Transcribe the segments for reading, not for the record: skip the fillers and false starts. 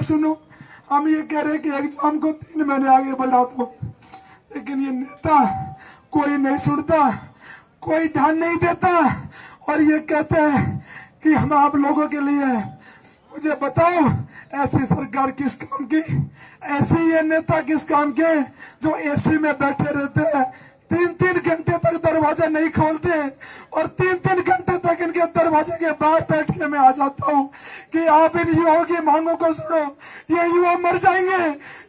सुनो, हम ये कह रहे कि एग्जाम को 3 महीने आगे बढ़ा दो, लेकिन ये नेता कोई नहीं सुनता, कोई ध्यान नहीं देता और ये कहते हैं कि हम आप लोगों के लिए। मुझे बताओ, ऐसी सरकार किस काम की, ऐसे ये नेता किस काम के जो एसी में बैठे रहते हैं, 3-3 घंटे तक दरवाजा नहीं खोलते और 3-3 घंटे तक इनके दरवाजे के बाहर बैठ के मैं आ जाता हूँ कि आप इन युवाओं की मांगों को सुनो। ये युवा मर जाएंगे,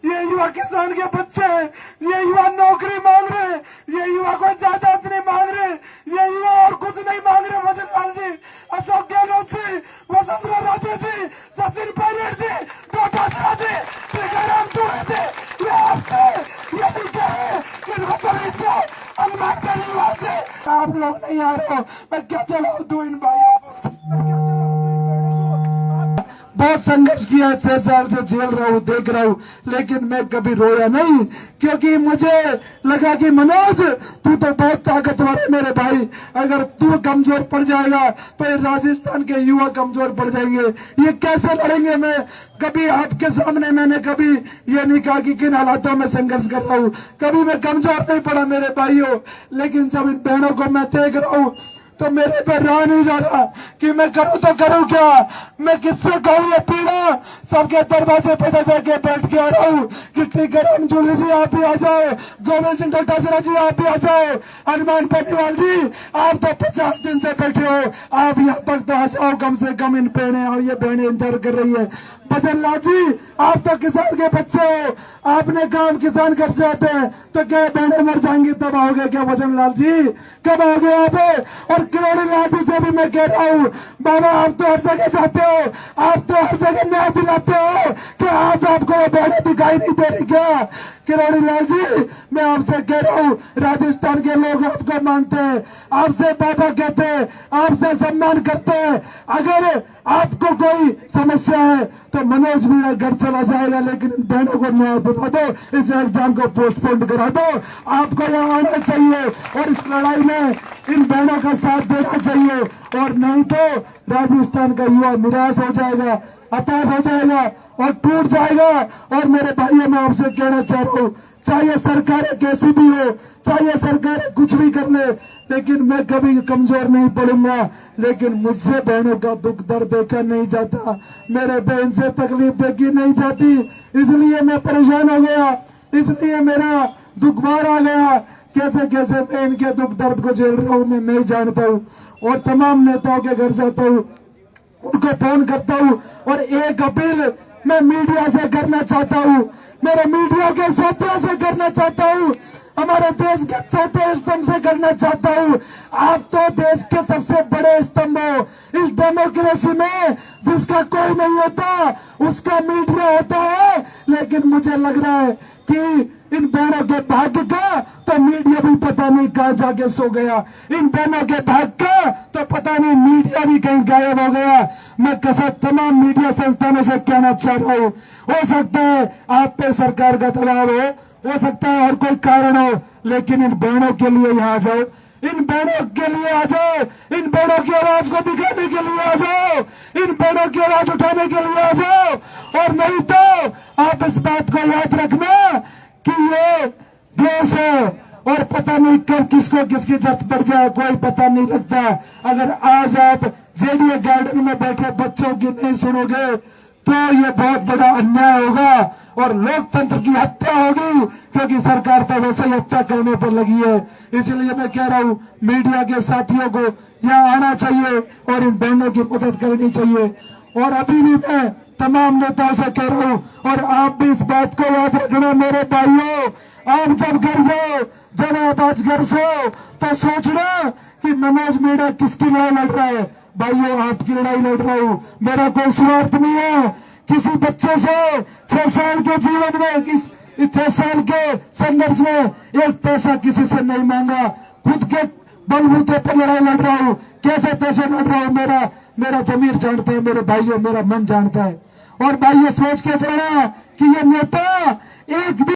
ये युवा किसान के बच्चे हैं, ये युवा नौकरी मांग रहे, ये युवा को जायदाद नहीं मांग रहे, ये युवा और कुछ नहीं मांग रहे। भजन लाल जी, अशोक गहलोत जी, वसुंधरा राजे जी, सचिन पायलट जी, डोटासरा जी, टीकाराम चौधरी जी, ये आपसे यदि कहे कि अनुमान करने वाले आप लोग नहीं आ रहे हो, मैं क्या जवाब दूं इन भाइयों को। बहुत संघर्ष किया, 6 साल से झेल रहा हूँ, देख रहा हूँ, लेकिन मैं कभी रोया नहीं, क्योंकि मुझे लगा कि मनोज तू तो बहुत ताकतवर है मेरे भाई, अगर तू कमजोर पड़ जाएगा तो ये राजस्थान के युवा कमजोर पड़ जाएंगे, ये कैसे लड़ेंगे। मैं कभी आपके सामने मैंने कभी ये नहीं कहा कि किन हालातों में संघर्ष कर रहा हूँ, कभी मैं कमजोर नहीं पड़ा मेरे भाइयों, लेकिन जब इन बहनों को मैं देख रहा हूँ तो मेरे पे रहा नहीं जा रहा कि मैं करूं तो करूं क्या, मैं किससे कहूं ये पीड़ा। सबके दरवाजे पे जाके बैठ के आ रहा हूं कि टीकाराम चौधरी जी आप भी आ जाओ, गोविंद सिंह डोटासरा जी आप भी आ जाओ, हनुमान बेनीवाल जी आप तो 50 दिन से बैठे हो, आप यहाँ तक तो आ जाओ कम से कम। इन बहने और ये बहने इंतजार कर रही है। भजन लाल जी आप तो किसान के बच्चे हो, आपने काम किसान घर से आते हैं तो क्या बहने मर जाएंगी तब आओगे क्या भजन लाल जी, कब आओगे आप। और किरोड़ी लाल जी से भी मैं कह रहा हूँ, बाबा आप तो हर जगह जाते हो, आप तो हर जगह न्याय दिलाते हो, क्या आज आपको बहने दिखाई नहीं दे रही क्या। किरोड़ी लाल जी मैं आपसे कह रहा हूँ, राजस्थान के लोग आपको मानते हैं, आपसे बाबा कहते हैं, आपसे सम्मान करते हैं। अगर आपको कोई समस्या है तो मनोज मीणा घर चला जाएगा, लेकिन इन बहनों को न्याय दिला दो, इस एग्जाम को पोस्टपोन करा दो। आपको यहाँ आना चाहिए और इस लड़ाई में इन बहनों का साथ देना चाहिए, और नहीं तो राजस्थान का युवा निराश हो जाएगा, हताश हो जाएगा और टूट जाएगा। और मेरे भाइयों मैं आपसे कहना चाह रहा हूँ, चाहे सरकारें कैसी भी हो, चाहे सरकारें कुछ भी कर ले, लेकिन मैं कभी कमजोर नहीं पड़ूंगा। लेकिन मुझसे बहनों का दुख दर्द देखा नहीं जाता, मेरे बहन से तकलीफ देखी नहीं जाती, इसलिए मैं परेशान हो गया, इसलिए मेरा दुख बाहर आ गया। कैसे कैसे मैं इनके दुख दर्द को झेल रहा हूँ मैं जानता हूँ, और तमाम नेताओं के घर जाता हूँ, उनको फोन करता हूँ, और एक अपील मैं मीडिया से करना चाहता हूँ, मेरे मीडिया के साथियों से करना चाहता हूँ, हमारे देश के चौथे स्तंभ से करना चाहता हूँ। आप तो देश के सबसे बड़े स्तंभ हो, इस डेमोक्रेसी में जिसका कोई नहीं होता उसका मीडिया होता है, लेकिन मुझे लग रहा है कि इन बहनों के भाग्य का तो मीडिया भी पता नहीं कहाँ जाके सो गया, इन बहनों के भाग्य का तो पता नहीं मीडिया भी कहीं गायब हो गया। मैं कसम तमाम मीडिया संस्थानों से कहना चाह रहा हूँ, हो सकता है आप पे सरकार का दबाव हो सकता है और कोई कारण हो, लेकिन इन बहनों के लिए यहाँ आ जाओ, इन बहनों के लिए आ जाओ, इन बहनों की आवाज को दिखाने के लिए आ जाओ, इन बहनों की आवाज उठाने के लिए आ जाओ। और नहीं तो आप इस बात को याद रखना कि ये देश है और पता नहीं कब किसको किसकी जरूरत पड़ जाए, कोई पता नहीं लगता। अगर आज आप जेडीए गार्डन में बैठे बच्चों की नहीं सुनोगे तो ये बहुत बड़ा अन्याय होगा और लोकतंत्र की हत्या होगी, क्योंकि सरकार तो वैसे ही हत्या करने पर लगी है। इसलिए मैं कह रहा हूँ मीडिया के साथियों को यहाँ आना चाहिए और इन बहनों की मदद करनी चाहिए। और अभी भी मैं तमाम नेताओं से कह रहा हूँ, और आप भी इस बात को याद रखना मेरे भाइयों, आप जब घर जाओ, जब आप आज घर सो तो सोचना कि मनोज मीणा किसकी लड़ाई लड़ रहा है। भाइयों आपकी लड़ाई लड़ रहा हूँ, मेरा कोई स्वार्थ नहीं है। किसी बच्चे से 6 साल के जीवन में, इस 6 साल के संघर्ष में एक पैसा किसी से नहीं मांगा, खुद के बलबूते पर लड़ाई लड़ रहा हूँ। कैसे पैसे लड़ रहा हूँ मेरा जमीर जानता है मेरे भाइयों, मेरा मन जानता है। और भाइयों सोच के चलना कि ये नेता एक